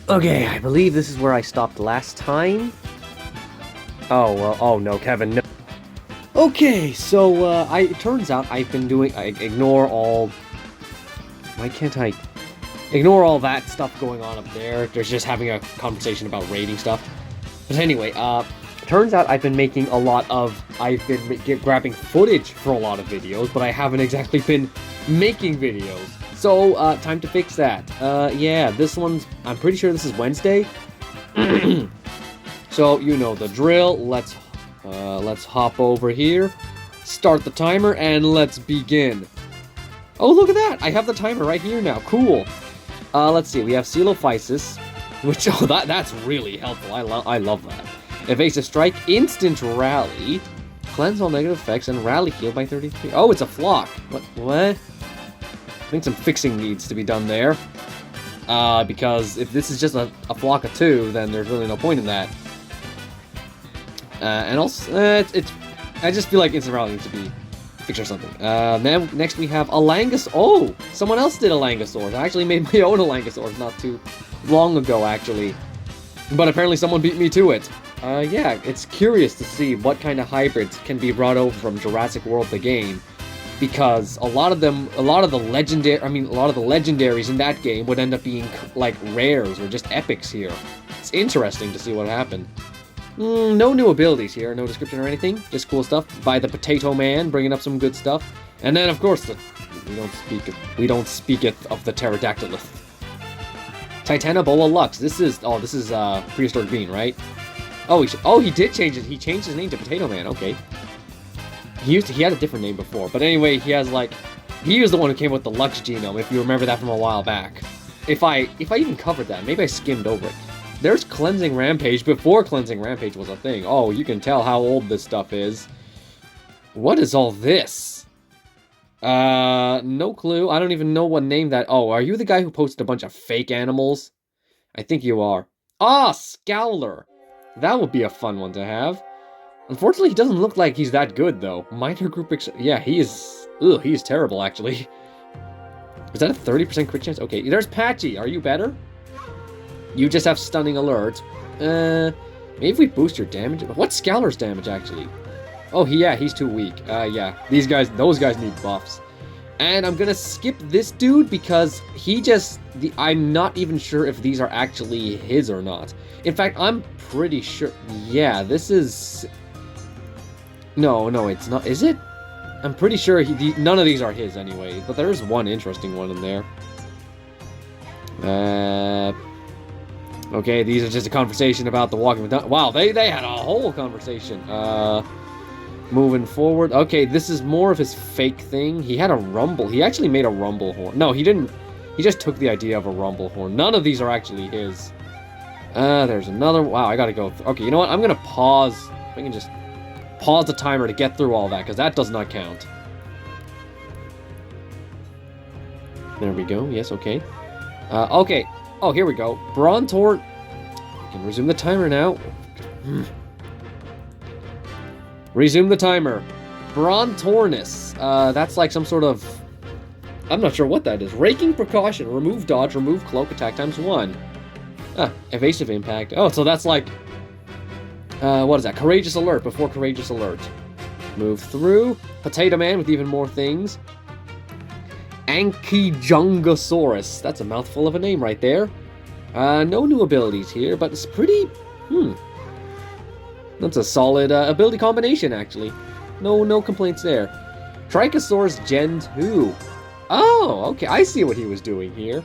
Okay, I believe this is where I stopped last time. Oh, well, oh no, Kevin, no. Okay, so, it turns out I've been doing, ignore all, why can't I, ignore all that stuff going on up there. There's just having a conversation about raiding stuff. But anyway, turns out I've been making a lot of, I've been grabbing footage for a lot of videos, but I haven't exactly been making videos. So, time to fix that. Yeah, this one's, I'm pretty sure this is Wednesday. So, you know the drill. Let's hop over here, start the timer, and let's begin. Oh, look at that! I have the timer right here now. Cool. Let's see. We have Coelophysis, which, oh, that's really helpful. I love that. Evasive Strike, Instant Rally, Cleanse all negative effects, and Rally Heal by 33. Oh, it's a flock. What? I think some fixing needs to be done there. Because if this is just a flock of 2, then there's really no point in that. And also, I just feel like Instant Rally needs to be fixed or something. Then next we have Alangus. Oh, someone else did Alangosaurs. I actually made my own Alangosaurs not too long ago, actually. But apparently someone beat me to it. Yeah, it's curious to see what kind of hybrids can be brought over from Jurassic World the game. Because a lot of the legendaries in that game would end up being, like, rares or just epics here. It's interesting to see what happened. No new abilities here, no description or anything, just cool stuff by the Potato Man, bringing up some good stuff. And then, of course, we don't speak of the Pterodactylith. Titanoboa Lux, this is Prehistoric Bean, right? Oh, he did change it, he changed his name to Potato Man, okay. He had a different name before, but anyway, he was the one who came with the Lux genome, if you remember that from a while back. If I even covered that, maybe I skimmed over it. There's Cleansing Rampage before Cleansing Rampage was a thing. Oh, you can tell how old this stuff is. What is all this? No clue. I don't even know what name that... Oh, are you the guy who posted a bunch of fake animals? I think you are. Ah, Scowler. That would be a fun one to have. Unfortunately, he doesn't look like he's that good, though. Minor group... Yeah, he is... Ugh, he is terrible, actually. Is that a 30% crit chance? Okay, there's Patchy. Are you better? You just have Stunning Alert. Maybe if we boost your damage... What's Scowler's damage, actually? Oh, he's too weak. Yeah. Those guys need buffs. And I'm gonna skip this dude because I'm not even sure if these are actually his or not. In fact, I'm pretty sure... Yeah, this is... No, it's not. Is it? I'm pretty sure none of these are his anyway, but there is one interesting one in there. Okay, these are just a conversation about the Walking with... Wow, they had a whole conversation. Moving forward. Okay, this is more of his fake thing. He had a rumble. He actually made a rumble horn. No, he didn't. He just took the idea of a rumble horn. None of these are actually his. There's another... Wow, I gotta go... Okay, you know what? I'm gonna pause. I can just pause the timer to get through all that, because that does not count. There we go. Yes, okay. Okay. Oh, here we go. Brontor. We can resume the timer now. Resume the timer. Brontornis. That's like some sort of... I'm not sure what that is. Raking Precaution. Remove dodge, remove cloak, attack times 1. Evasive impact. Oh, so that's like... what is that? Courageous Alert before Courageous Alert. Move through. Potato Man with even more things. Ankylongosaurus. That's a mouthful of a name right there. No new abilities here, but it's pretty... That's a solid ability combination, actually. No complaints there. Trichosaurus Gen 2. Oh, okay, I see what he was doing here.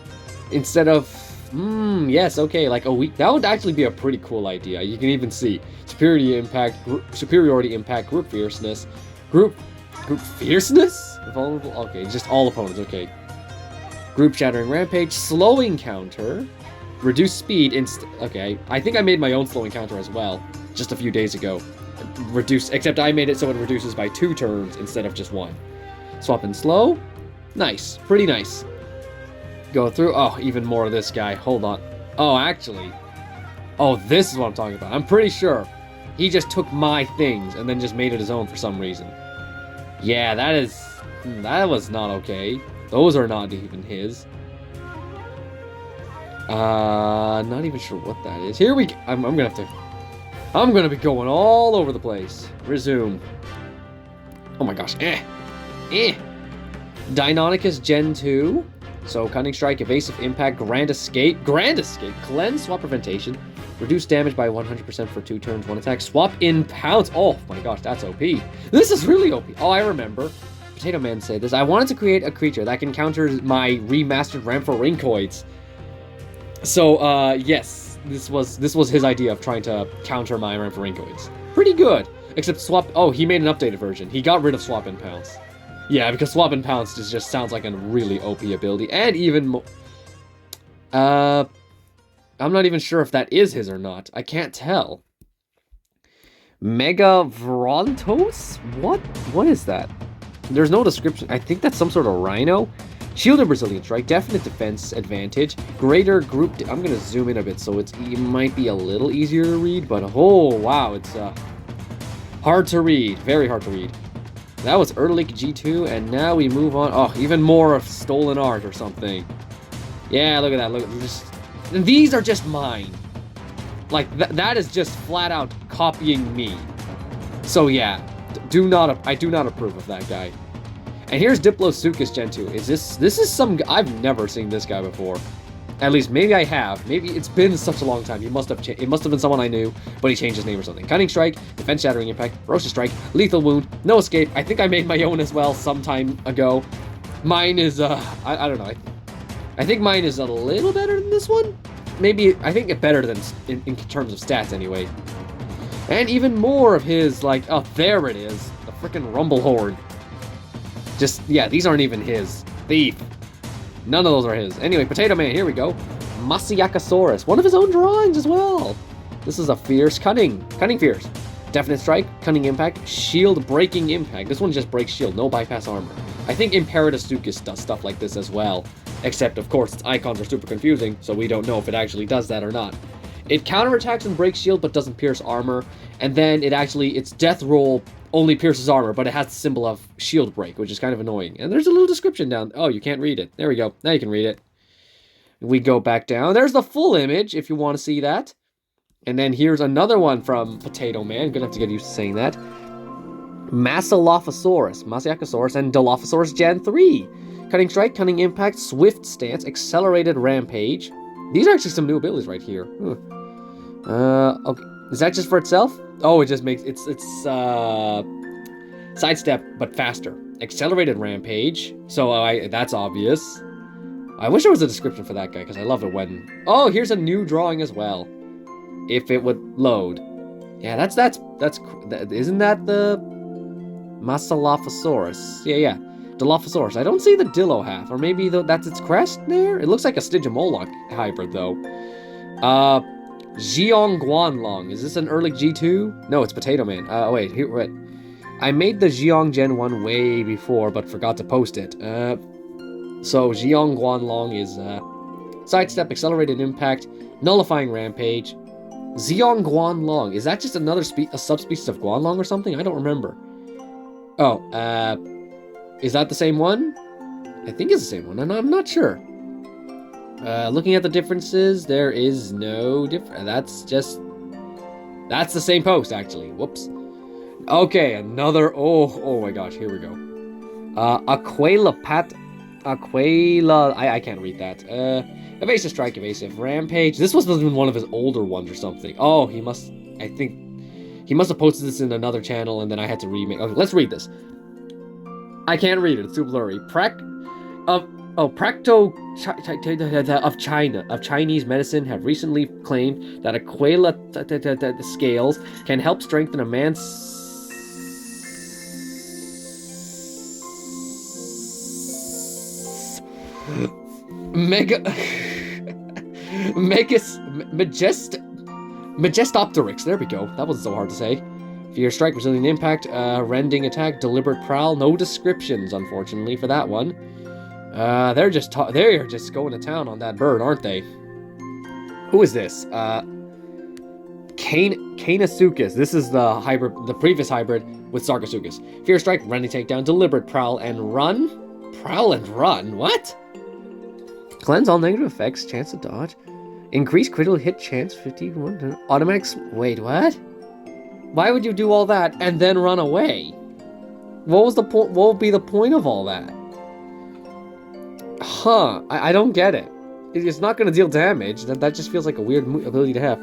Instead of... yes, okay, like a weak... That would actually be a pretty cool idea. You can even see superiority impact, group fierceness. Group fierceness? Vulnerable? Okay, just all opponents, okay. Group shattering rampage, slowing counter, reduce speed, okay, I think I made my own slowing counter as well, just a few days ago. Except I made it so it reduces by 2 turns instead of just 1. Swap and slow. Nice, pretty nice. Go through, oh, even more of this guy, hold on. Oh, actually, oh, this is what I'm talking about. I'm pretty sure he just took my things and then just made it his own for some reason. Yeah, that was not okay. Those are not even his. Not even sure what that is. Here we go. I'm gonna be going all over the place. Resume. Oh my gosh. Deinonychus Gen 2. So, Cunning Strike, Evasive Impact, Grand Escape, Cleanse, Swap Preventation, Reduce damage by 100% for 2 turns, 1 attack, Swap in Pounce. Oh my gosh, that's OP. This is really OP. Oh, I remember. Potato Man said this. I wanted to create a creature that can counter my remastered Ramphorhynchoids. So, yes, this was his idea of trying to counter my Ramphorhynchoids. Pretty good. Except Swap... Oh, he made an updated version. He got rid of Swap and Pounce. Yeah, because Swap and Pounce just sounds like a really OP ability. And even more... I'm not even sure if that is his or not. I can't tell. Mega Vrontos? What is that? There's no description. I think that's some sort of rhino. Shielded Brazilian Strike, definite defense advantage, greater group... I'm going to zoom in a bit so it might be a little easier to read, but oh, wow, it's hard to read. Very hard to read. That was Early G2, and now we move on. Oh, even more of Stolen Art or something. Yeah, look at that. Look, these are just mine. Like, that is just flat out copying me. So yeah, I do not approve of that guy. And here's Diplodocus Gen 2. This is some... I've never seen this guy before. At least, maybe I have. Maybe it's been such a long time. It must have been someone I knew, but he changed his name or something. Cunning Strike, Defense Shattering Impact, Ferocious Strike, Lethal Wound, No Escape. I think I made my own as well some time ago. Mine is, I don't know. I think mine is a little better than this one. Maybe, I think it's better than, in terms of stats anyway. And even more of his, like, oh, there it is. The frickin' Rumble Horde. Just, yeah, these aren't even his. Thief. None of those are his. Anyway, Potato Man, here we go. Masiakasaurus. One of his own drawings as well. This is a fierce cunning. Cunning fierce. Definite strike, cunning impact, shield breaking impact. This one just breaks shield, no bypass armor. I think Imperadocus does stuff like this as well. Except, of course, its icons are super confusing, so we don't know if it actually does that or not. It counterattacks and breaks shield, but doesn't pierce armor. And then its death roll only pierces armor, but it has the symbol of shield break, which is kind of annoying. And there's a little description down. Oh, you can't read it. There we go. Now you can read it. We go back down. There's the full image, if you want to see that. And then here's another one from Potato Man. Gonna have to get used to saying that. Masiakasaurus, and Dilophosaurus Gen 3. Cunning Strike, Cunning Impact, Swift Stance, Accelerated Rampage. These are actually some new abilities right here. Okay. Is that just for itself? Oh, it just makes... It's sidestep, but faster. Accelerated Rampage. So, that's obvious. I wish there was a description for that guy, because I love it when... Oh, here's a new drawing as well. If it would load. Yeah, that's... Isn't that the... Masalophosaurus? Yeah. Dilophosaurus. I don't see the Dillo half, or maybe that's its crest there? It looks like a Stygimoloch hybrid, though. Xiongguanlong. Is this an early G2? No, it's Potato Man. Wait. I made the Xiong Gen 1 way before, but forgot to post it. So, Xiongguanlong is, Sidestep, Accelerated Impact, Nullifying Rampage. Xiongguanlong. Is that just a subspecies of Guanlong or something? I don't remember. Oh, is that the same one? I think it's the same one, and I'm not sure. Looking at the differences, there is no difference. That's the same post, actually. Whoops. Okay, another... Oh my gosh, here we go. Aquila... I can't read that. Evasive Strike, Evasive Rampage. This was one of his older ones or something. Oh, he must... I think... He must have posted this in another channel, and then I had to remake... Okay, let's read this. I can't read it. It's too blurry. Of Chinese medicine have recently claimed that Aquila scales can help strengthen a man's Magestopteryx. There we go. That wasn't so hard to say. Fear Strike, Resilient Impact, Rending Attack, Deliberate Prowl. No descriptions, unfortunately, for that one. They're just going to town on that bird, aren't they? Who is this? Kanasuchus. This is the hybrid, the previous hybrid with Sarcosuchus. Fear Strike, Rending Takedown, Deliberate Prowl, and Run? Prowl and Run? What? Cleanse all negative effects, chance to dodge. Increase critical hit chance 51. Automatic. Wait, what? Why would you do all that and then run away? What was the point? What would be the point of all that? Huh? I don't get it. It's not going to deal damage. That just feels like a weird ability to have.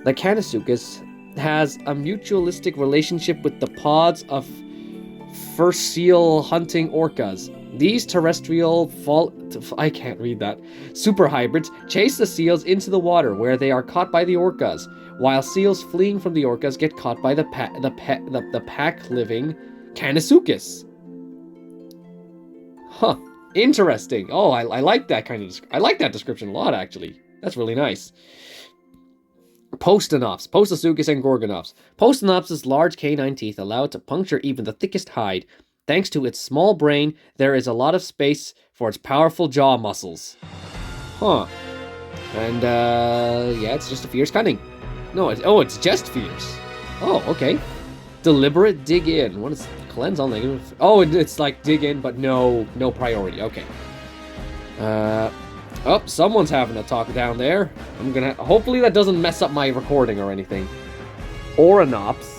The Kanasukas has a mutualistic relationship with the pods of first seal hunting orcas. These terrestrial I can't read that. Super hybrids chase the seals into the water where they are caught by the orcas, while seals fleeing from the orcas get caught by the pack-living Kanasukas. Huh. Interesting. Oh, I like that kind of... I like that description a lot, actually. That's really nice. Postanops, Postasuchus and Gorgonops. Postanops' large canine teeth allow it to puncture even the thickest hide. Thanks to its small brain, there is a lot of space for its powerful jaw muscles. Huh. And, yeah, it's just a fierce cunning. No, it's just fierce. Oh, okay. Deliberate dig in. What is cleanse all negative? Oh, it's like dig in, but no priority. Okay. Oh, someone's having a talk down there. I'm gonna... Hopefully that doesn't mess up my recording or anything. Oranops.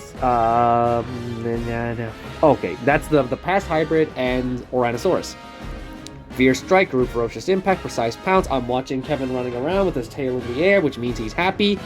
Okay, that's the past hybrid and Oranosaurus. Fierce strike, root ferocious impact, precise pounce. I'm watching Kevin running around with his tail in the air, which means he's happy.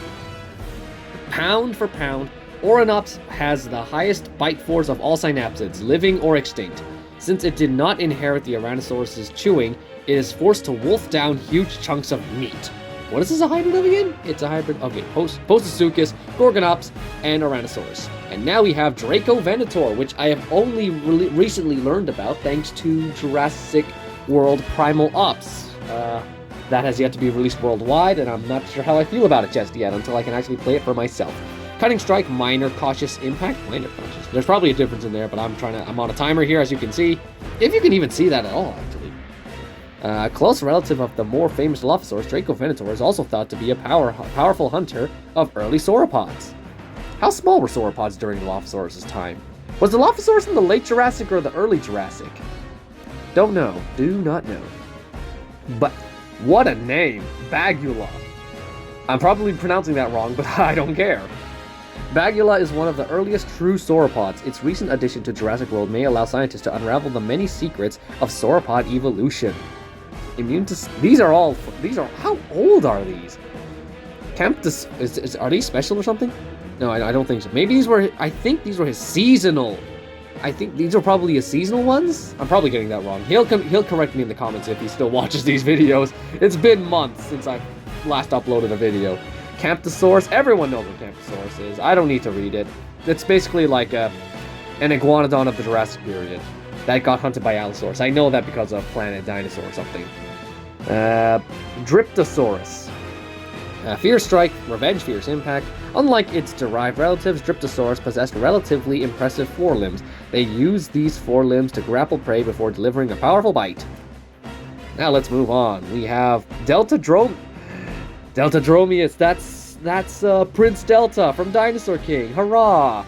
Pound for pound, Oranops has the highest bite force of all synapsids, living or extinct. Since it did not inherit the Oranosaurus' chewing, it is forced to wolf down huge chunks of meat. What is this a hybrid of again? It's a hybrid. Okay, Postasuchus, Gorgonops, and Oranosaurus. And now we have Venator, which I have only recently learned about thanks to Jurassic World Primal Ops. That has yet to be released worldwide, and I'm not sure how I feel about it just yet until I can actually play it for myself. Cutting Strike, minor cautious impact, minor cautious. There's probably a difference in there, but I'm on a timer here, as you can see. If you can even see that at all, actually. A close relative of the more famous Dilophosaurus, Venator is also thought to be a powerful hunter of early sauropods. How small were sauropods during Dilophosaurus' time? Was Dilophosaurus in the late Jurassic or the early Jurassic? Don't know. Do not know. But what a name. Bagula. I'm probably pronouncing that wrong, but I don't care. Bagula is one of the earliest true sauropods. Its recent addition to Jurassic World may allow scientists to unravel the many secrets of sauropod evolution. Immune to... These are... How old are these? Are these special or something? No, I don't think so. Maybe these were... I think these were his seasonal... I think these are probably his seasonal ones? I'm probably getting that wrong. He'll correct me in the comments if he still watches these videos. It's been months since I last uploaded a video. Camptosaurus. Everyone knows what Camptosaurus is. I don't need to read it. It's basically like an iguanodon of the Jurassic period that got hunted by Allosaurus. I know that because of Planet Dinosaur or something. Dryptosaurus. Fierce Strike, Revenge, Fierce Impact. Unlike its derived relatives, Dryptosaurus possessed relatively impressive forelimbs. They use these forelimbs to grapple prey before delivering a powerful bite. Now let's move on. We have Deltadromeus. That's Prince Delta from Dinosaur King. Hurrah!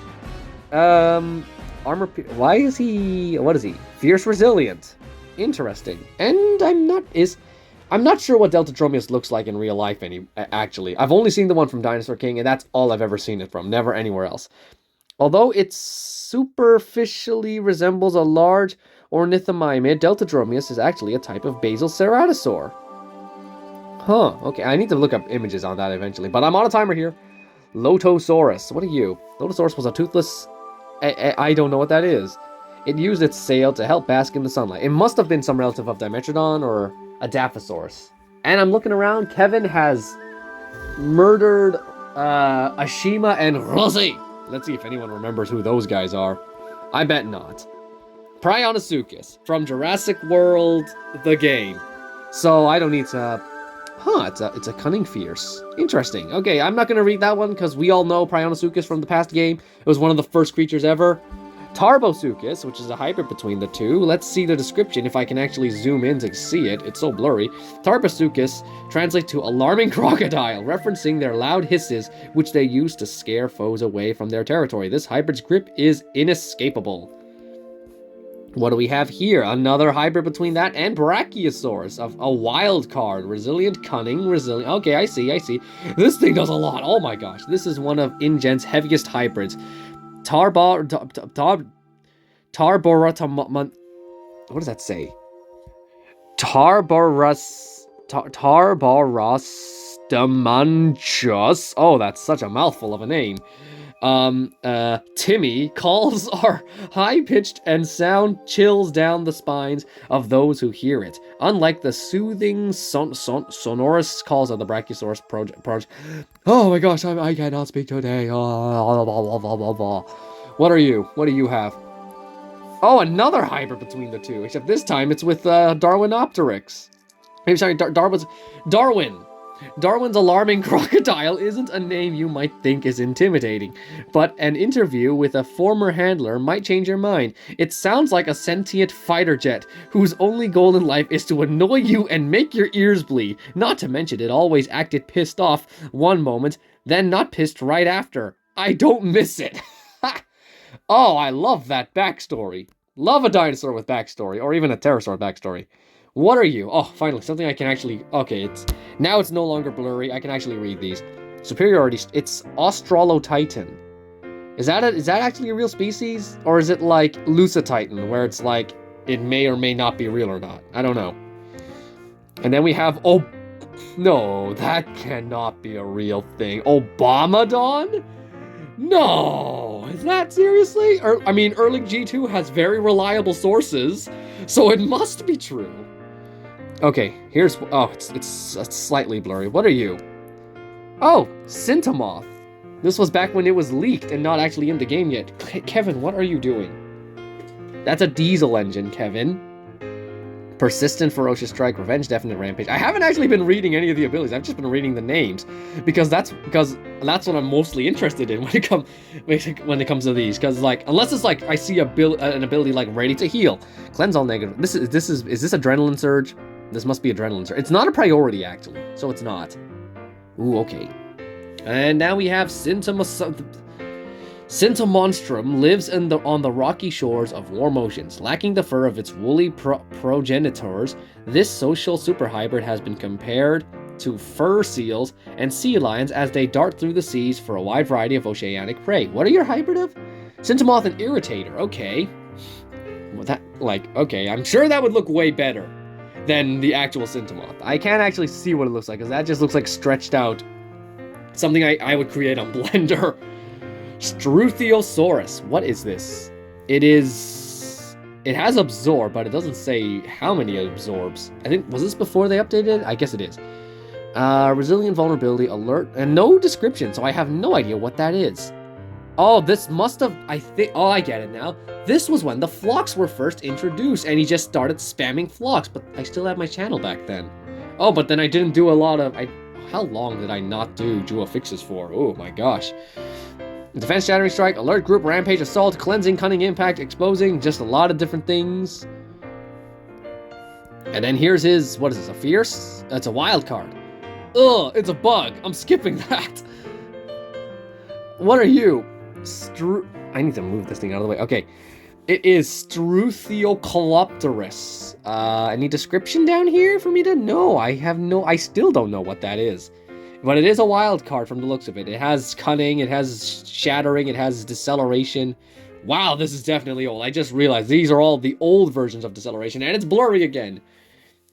Armor... Why is he... What is he? Fierce Resilient. Interesting. And I'm not sure what Deltadromeus looks like in real life, actually. I've only seen the one from Dinosaur King, and that's all I've ever seen it from. Never anywhere else. Although it superficially resembles a large ornithomimid, Deltadromeus is actually a type of basal ceratosaur. Huh, okay, I need to look up images on that eventually, but I'm on a timer here. Lotosaurus, what are you? Lotosaurus was a toothless... I don't know what that is. It used its sail to help bask in the sunlight. It must have been some relative of Dimetrodon or a Dilophosaurus. And I'm looking around, Kevin has murdered Ashima and Rosie. Let's see if anyone remembers who those guys are. I bet not. Prionosuchus from Jurassic World, the game. So I don't need to... Huh, it's a cunning fierce. Interesting. Okay, I'm not going to read that one because we all know Prionosuchus from the past game. It was one of the first creatures ever. Tarbosuchus, which is a hybrid between the two. Let's see the description if I can actually zoom in to see it. It's so blurry. Tarbosuchus translates to alarming crocodile, referencing their loud hisses, which they use to scare foes away from their territory. This hybrid's grip is inescapable. What do we have here? Another hybrid between that and Brachiosaurus. A wild card. Resilient, cunning, resilient. Okay, I see. This thing does a lot. Oh my gosh. This is one of InGen's heaviest hybrids. Tarboratamon. What does that say? Tarborosdamanchus. Oh, that's such a mouthful of a name. Timmy calls are high-pitched and sound chills down the spines of those who hear it. Unlike the soothing sonorous calls of the Brachiosaurus Oh my gosh, I cannot speak today. What are you? What do you have? Oh, another hybrid between the two, except this time it's with Darwinopteryx. I'm sorry, Darwin. Darwin's alarming crocodile isn't a name you might think is intimidating, but an interview with a former handler might change your mind. It sounds like a sentient fighter jet whose only goal in life is to annoy you and make your ears bleed. Not to mention it always acted pissed off one moment, then not pissed right after. I don't miss it. Oh, I love that backstory. Love a dinosaur with backstory, or even a pterosaur backstory. What are you? Oh, finally, something I can actually... Okay, it's no longer blurry. I can actually read these. Superiority... It's Australotitan. Is that actually a real species? Or is it like Lusotitan, where it's like, it may or may not be real or not? I don't know. And then we have... Oh, no, that cannot be a real thing. Obamadon? No! Is that seriously? Erling G2 has very reliable sources, so it must be true. Okay, here's... Oh, it's slightly blurry. What are you? Oh, Sintamoth. This was back when it was leaked and not actually in the game yet. Kevin, what are you doing? That's a diesel engine, Kevin. Persistent, ferocious strike, revenge, definite rampage. I haven't actually been reading any of the abilities. I've just been reading the names because that's what I'm mostly interested in when it comes to these. Because like, unless it's like I see an ability like ready to heal, cleanse all negative. Is this adrenaline surge? This must be adrenaline surge. It's not a priority actually, so it's not. Ooh, okay. And now we have Sintomonstrum lives on the rocky shores of warm oceans. Lacking the fur of its woolly progenitors, this social superhybrid has been compared to fur seals and sea lions as they dart through the seas for a wide variety of oceanic prey. What are your hybrid of? Sintomoth and Irritator. Okay. Well, okay, I'm sure that would look way better than the actual Sintomoth. I can't actually see what it looks like, because that just looks like stretched out. Something I would create on Blender. Struthiosaurus. What is this? It has absorb, but it doesn't say how many it absorbs. I think, was this before they updated it? I guess it is. Resilient, vulnerability, alert, and no description, so I have no idea what that is. Oh, this must have, oh, I get it now. This was when the flocks were first introduced, and he just started spamming flocks, but I still had my channel back then. Oh, but then I didn't do a lot of, how long did I not do JWA fixes for? Oh my gosh. Defense, shattering strike, alert, group, rampage, assault, cleansing, cunning, impact, exposing, just a lot of different things. And then here's his, what is this, a fierce? That's a wild card. Ugh, it's a bug. I'm skipping that. What are you? I need to move this thing out of the way. Okay. It is Struthiocolopterus. Any description down here for me to know? I still don't know what that is. But it is a wild card from the looks of it. It has cunning, it has shattering, it has deceleration. Wow, this is definitely old. I just realized these are all the old versions of deceleration, and it's blurry again.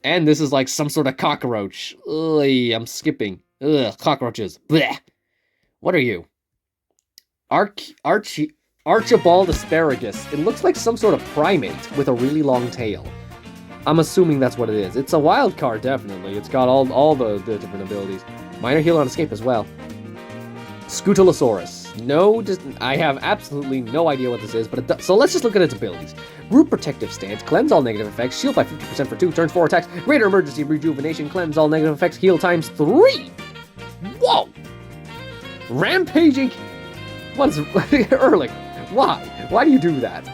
And this is like some sort of cockroach. Ugh, I'm skipping. Ugh, cockroaches. Blech. What are you? Archibald asparagus. It looks like some sort of primate with a really long tail. I'm assuming that's what it is. It's a wild card, definitely. It's got all the different abilities. Minor heal on escape as well. Scutellosaurus. No, I have absolutely no idea what this is, but it does, so let's just look at its abilities. Group protective stance, cleanse all negative effects, shield by 50% for 2 turns, 4 attacks, greater emergency rejuvenation, cleanse all negative effects, heal times 3. Whoa! Rampaging. What's Erlich? Why? Why do you do that?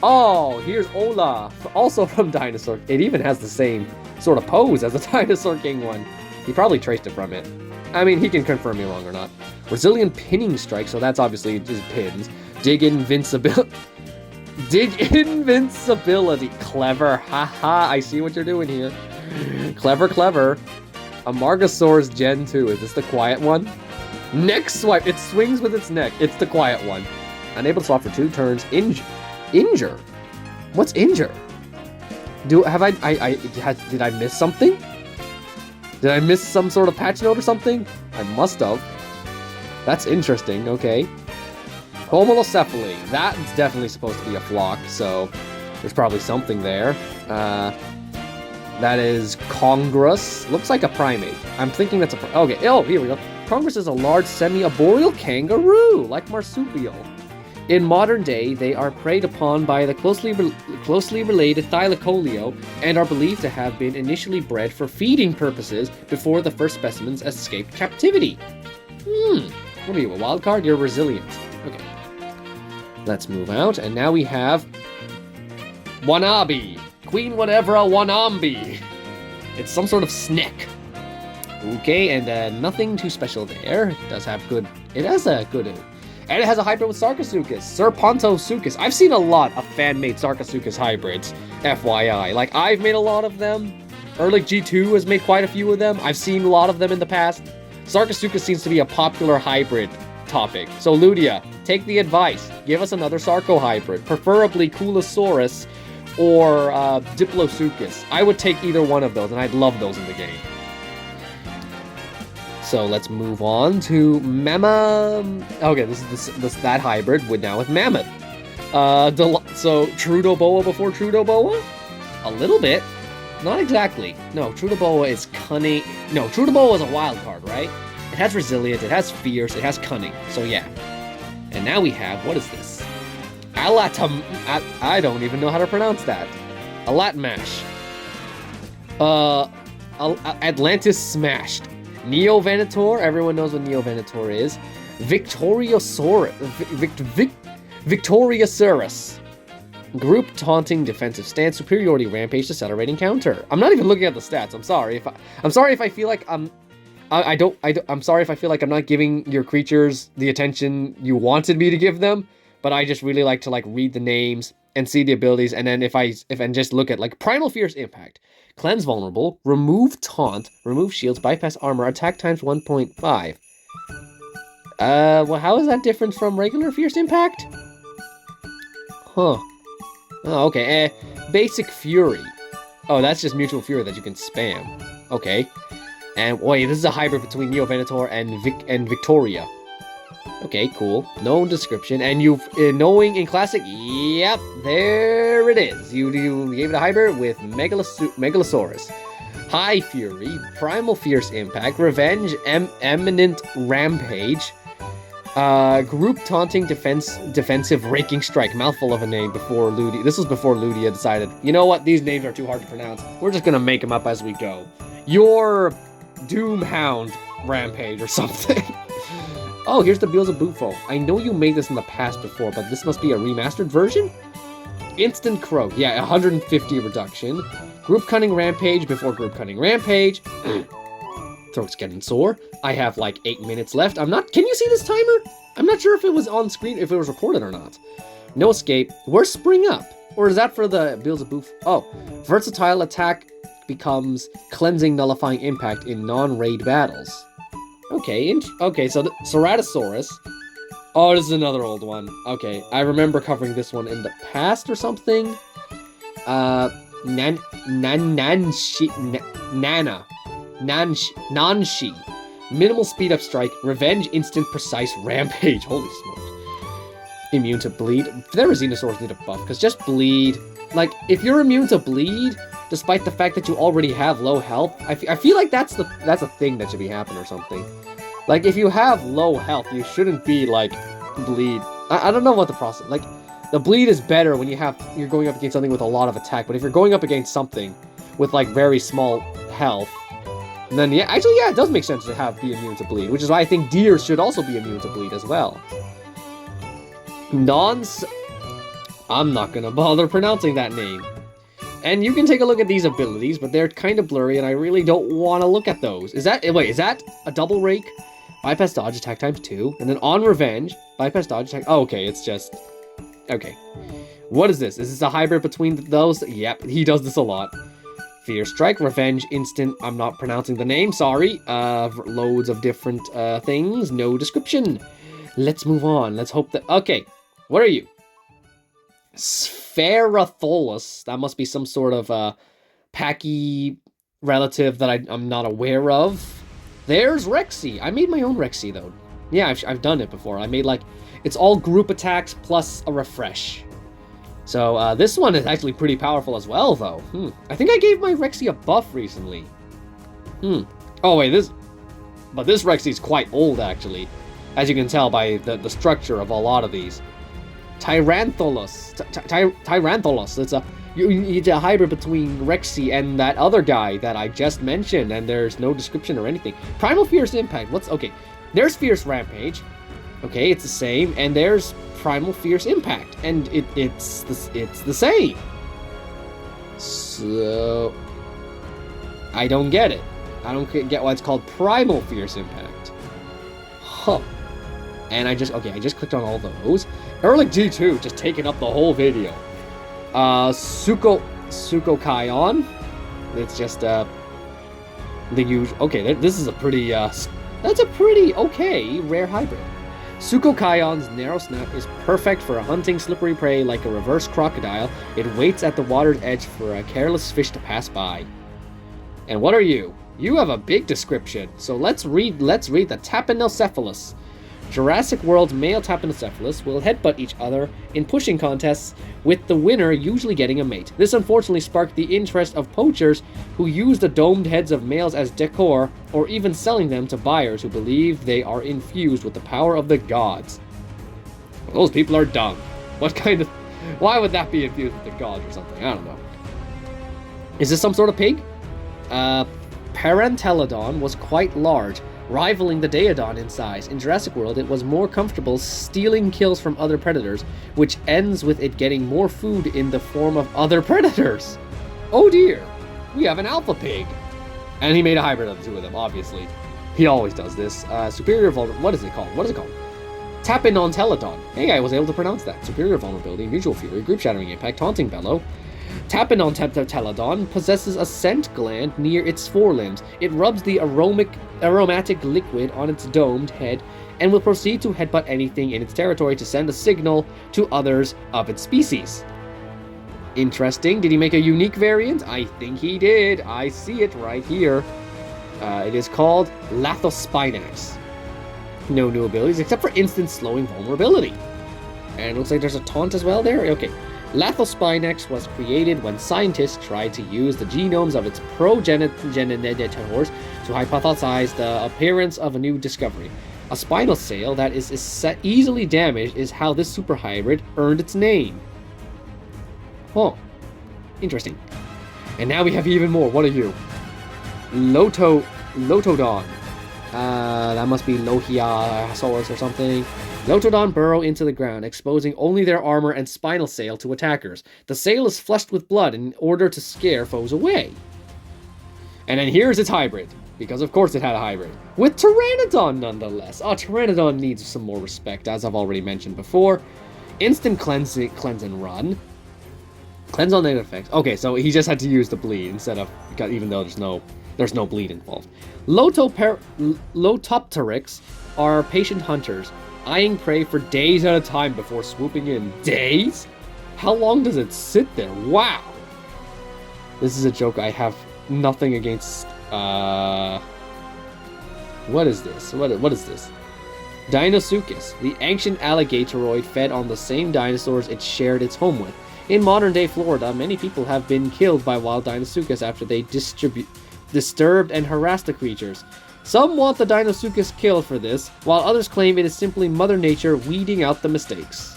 Oh, here's Olaf, also from Dinosaur. It even has the same sort of pose as the Dinosaur King one. He probably traced it from it. I mean, he can confirm me wrong or not. Resilient pinning strike, so that's obviously just pins. Dig invincibility. Dig invincibility. Clever. Haha, I see what you're doing here. Clever, clever. Amargasaur's Gen 2. Is this the quiet one? Neck swipe. It swings with its neck. It's the quiet one. Unable to swap for 2 turns. Injure? What's injure? Did I miss something? Did I miss some sort of patch note or something? I must have. That's interesting, okay. Homalocephaly. That's definitely supposed to be a flock, so there's probably something there. That is Congress. Looks like a primate. I'm thinking that's a... Okay, oh, here we go. Congress is a large semi-arboreal kangaroo, like marsupial. In modern day, they are preyed upon by the closely related Thylacoleo and are believed to have been initially bred for feeding purposes before the first specimens escaped captivity. What are you, a wild card? You're resilient. Okay. Let's move out, and now we have Wanabe. Queen whatever a Wanambi. It's some sort of snake. Okay, and nothing too special there. It does have good... It has a good... And it has a hybrid with Sarcosuchus, Serpontosuchus. I've seen a lot of fan-made Sarcosuchus hybrids, FYI. Like, I've made a lot of them. Erlich G2 has made quite a few of them. I've seen a lot of them in the past. Sarcosuchus seems to be a popular hybrid topic. So, Ludia, take the advice. Give us another Sarco hybrid, preferably Coolosaurus or Diplosuchus. I would take either one of those, and I'd love those in the game. So let's move on to Mamma. Okay, this is that hybrid with now with Mammoth. So Trudoboa before Trudoboa? A little bit. Not exactly. No, Trudoboa is cunning. No, Trudoboa is a wild card, right? It has resilient, it has fierce, it has cunning. So yeah. And now we have, what is this? I don't even know how to pronounce that. Alatmash. Atlantis smashed. Neo-Venator, everyone knows what Neo-Venator is. Victoriasaurus. Group taunting defensive stance, superiority rampage, decelerating counter. I'm not even looking at the stats. I'm sorry if I feel like I'm sorry if I feel like I'm not giving your creatures the attention you wanted me to give them, but I just really like to read the names and see the abilities, and then if I just look at Primal Fierce Impact. Cleanse vulnerable, remove taunt, remove shields, bypass armor, attack times 1.5. Well, how is that different from regular Fierce Impact? Huh. Oh, okay. Basic Fury. Oh, that's just Mutual Fury that you can spam. Okay. And wait, this is a hybrid between Neo-Venator and Victoria. Okay, cool. No description. And knowing in Classic, yep, there it is. You gave it a hybrid with Megalosaurus. High Fury, Primal Fierce Impact, Revenge, Eminent Rampage, Group Taunting Defensive Raking Strike. Mouthful of a name before Ludia. This was before Ludia decided, you know what, these names are too hard to pronounce. We're just gonna make them up as we go. Your Doomhound Rampage or something. Oh, here's the Beelzebufo. I know you made this in the past before, but this must be a remastered version? Instant Croak. Yeah, 150 reduction. Group Cunning Rampage before Group Cunning Rampage. Throat's getting sore. I have 8 minutes left. Can you see this timer? I'm not sure if it was on screen, if it was recorded or not. No escape. Where's Spring Up? Or is that for the Beelzebufo? Oh, versatile attack becomes Cleansing Nullifying Impact in non-raid battles. Okay, so the Ceratosaurus. Oh, this is another old one. Okay, I remember covering this one in the past or something. Nanshi. Minimal speed up strike, revenge, instant, precise, rampage. Holy smokes. Immune to bleed. Therizinosaurs need a buff, because just bleed. If you're immune to bleed, despite the fact that you already have low health, I feel like that's a thing that should be happening or something. If you have low health, you shouldn't be, bleed. I don't know what the process... the bleed is better when you're going up against something with a lot of attack, but if you're going up against something with, very small health, then, yeah, actually, yeah, it does make sense to be immune to bleed, which is why I think deer should also be immune to bleed as well. I'm not gonna bother pronouncing that name. And you can take a look at these abilities, but they're kind of blurry, and I really don't want to look at those. Is that a double rake? Bypass dodge, attack times 2, and then on revenge, bypass dodge, attack... Oh, okay, it's just... Okay. What is this? Is this a hybrid between those? Yep, he does this a lot. Fear Strike, Revenge, Instant, I'm not pronouncing the name, sorry. Loads of different things, no description. Let's move on, let's hope that... Okay, what are you? Spheratholus, that must be some sort of packy relative that I'm not aware of. There's Rexy, I made my own Rexy though. Yeah, I've done it before, I made like... It's all group attacks plus a refresh. So, this one is actually pretty powerful as well, though. I think I gave my Rexy a buff recently. Oh, wait, But this Rexy's quite old, actually. As you can tell by the structure of a lot of these. Tyrantholus. Tyrantholus. It's a hybrid between Rexy and that other guy that I just mentioned, and there's no description or anything. Primal Fierce Impact. Okay, there's Fierce Rampage. Okay, it's the same, and there's Primal Fierce Impact, and it's the same. So I don't get it. I don't get why it's called Primal Fierce Impact. Huh. And I just clicked on all those. Erlich G2 just taking up the whole video. Suko Kion. It's just the usual. Okay, this is a pretty that's a pretty okay rare hybrid. Sukokion's narrow snout is perfect for hunting slippery prey like a reverse crocodile. It waits at the water's edge for a careless fish to pass by. And what are you? You have a big description. So let's read the Tapinocephalus. Jurassic World's male Tapinocephalus will headbutt each other in pushing contests, with the winner usually getting a mate. This unfortunately sparked the interest of poachers who use the domed heads of males as decor, or even selling them to buyers who believe they are infused with the power of the gods. Well, those people are dumb. Why would that be infused with the gods or something? I don't know. Is this some sort of pig? Parantelodon was quite large, rivaling the Daeodon in size. In Jurassic World, it was more comfortable stealing kills from other predators, which ends with it getting more food in the form of other predators. Oh dear, we have an alpha pig. And he made a hybrid of the two of them, obviously. He always does this. Superior vulnerability, what is it called? Tapinontelodon. Hey, I was able to pronounce that. Superior vulnerability, mutual fury, group shattering impact, taunting bellow. Tapinontelodon possesses a scent gland near its forelimbs. It rubs the aromatic liquid on its domed head and will proceed to headbutt anything in its territory to send a signal to others of its species. Interesting. Did he make a unique variant? I think he did. I see it right here. It is called Lathospinax. No new abilities except for instant slowing vulnerability. And it looks like there's a taunt as well there. Okay. Lathospinax was created when scientists tried to use the genomes of its progenitors to hypothesize the appearance of a new discovery. A spinal sail that is easily damaged is how this super hybrid earned its name. Oh, interesting. And now we have even more. What are you? Lotodon. That must be Lohiasaurus or something. Lotodon burrow into the ground, exposing only their armor and spinal sail to attackers. The sail is flushed with blood in order to scare foes away. And then here's its hybrid, because of course it had a hybrid, with Pteranodon nonetheless. Pteranodon needs some more respect, as I've already mentioned before. Instant cleanse and run. Cleanse on negative effects. Okay, so he just had to use the bleed instead of, even though there's no bleed involved. Lotopteryx are patient hunters, eyeing prey for days at a time before swooping in. Days? How long does it sit there? Wow! This is a joke. I have nothing against... What is this? What is this? Deinosuchus, the ancient alligatoroid fed on the same dinosaurs it shared its home with. In modern-day Florida, many people have been killed by wild Deinosuchus after they disturbed and harassed the creatures. Some want the Deinosuchus killed for this, while others claim it is simply Mother Nature weeding out the mistakes.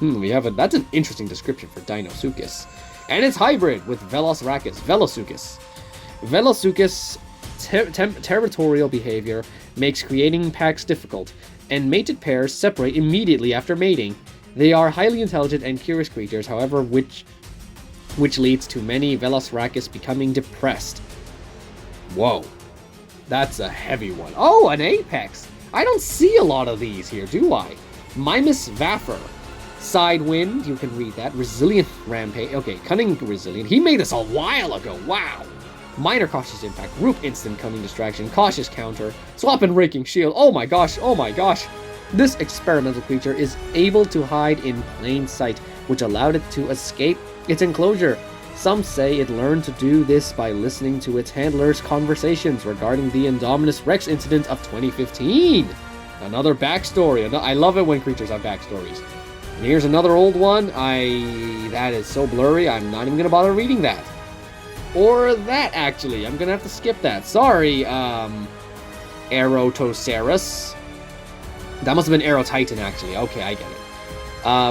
That's an interesting description for Deinosuchus. And it's hybrid with Velosuchus. Velosuchus' territorial behavior makes creating packs difficult, and mated pairs separate immediately after mating. They are highly intelligent and curious creatures, however, which leads to many Velociraptors becoming depressed. Whoa. That's a heavy one. Oh, an apex. I don't see a lot of these here, do I? Mimus Vaffer. Sidewind, you can read that. Resilient Rampage. Okay, Cunning Resilient. He made this a while ago. Wow. Minor Cautious Impact. Group Instant Cunning Distraction. Cautious Counter. Swap and Raking Shield. Oh my gosh. Oh my gosh. This experimental creature is able to hide in plain sight, which allowed it to escape its enclosure. Some say it learned to do this by listening to its handler's conversations regarding the Indominus Rex incident of 2015. Another backstory. I love it when creatures have backstories. And here's another old one. That is so blurry, I'm not even gonna bother reading that. Or that, actually. I'm gonna have to skip that. Sorry, Aerotocerus. That must have been Aerotitan, actually. Okay, I get it.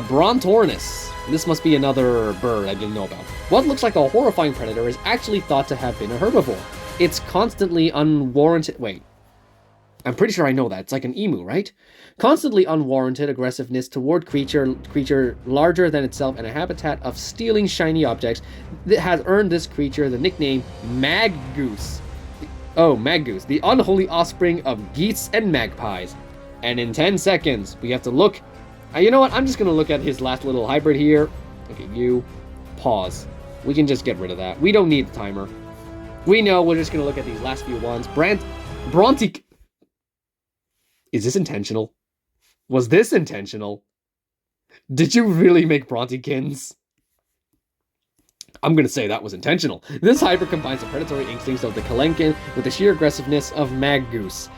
Brontornis. This must be another bird I didn't know about. What looks like a horrifying predator is actually thought to have been a herbivore. It's constantly unwarranted... Wait. I'm pretty sure I know that. It's like an emu, right? Constantly unwarranted aggressiveness toward creature larger than itself and a habitat of stealing shiny objects that has earned this creature the nickname Maggoose. Oh, Maggoose, the unholy offspring of geese and magpies. And in 10 seconds, we have to look... you know what? I'm just going to look at his last little hybrid here. Okay, you. Pause. We can just get rid of that. We don't need the timer. We know we're just going to look at these last few ones. Bronte... Is this intentional? Was this intentional? Did you really make Brontekins? I'm gonna say that was intentional. This hybrid combines the predatory instincts of the Kalenkin with the sheer aggressiveness of Maggoose.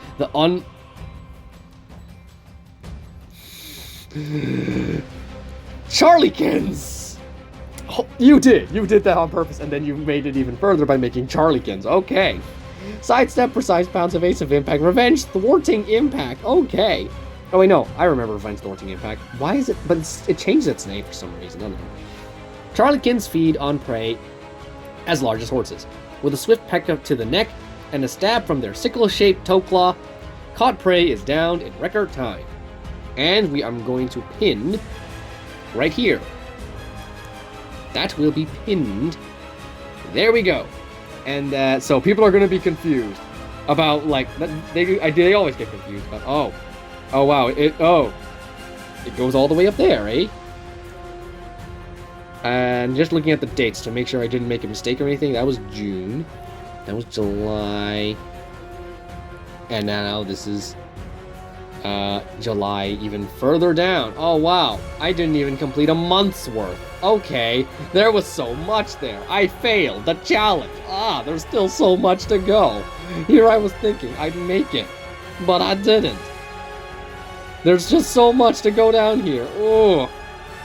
Charliekins! Oh, you did that on purpose, and then you made it even further by making Charliekins. Okay. Sidestep, Precise Bounce, Evasive Impact, Revenge, Thwarting Impact. Okay. Oh, wait, no. I remember Revenge, Thwarting Impact. Why is it... But it changed its name for some reason. I don't know. Charliekins feed on prey as large as horses. With a swift peck up to the neck and a stab from their sickle-shaped toe claw, caught prey is downed in record time. And I'm going to pin right here. That will be pinned. There we go. And so people are going to be confused about, like, they always get confused about, oh wow, it goes all the way up there, eh? And just looking at the dates to make sure I didn't make a mistake or anything, that was June, that was July, and now this is July, even further down. Oh wow, I didn't even complete a month's worth. Okay, there was so much there. I failed the challenge. There's still so much to go. Here I was thinking I'd make it, but I didn't. There's just so much to go down here. Oh.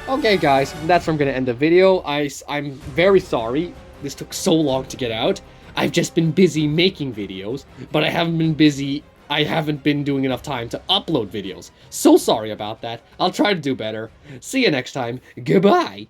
Okay, guys, that's where I'm gonna end the video. I'm very sorry this took so long to get out. I've just been busy making videos, but I haven't been doing enough time to upload videos. So sorry about that. I'll try to do better. See you next time. Goodbye.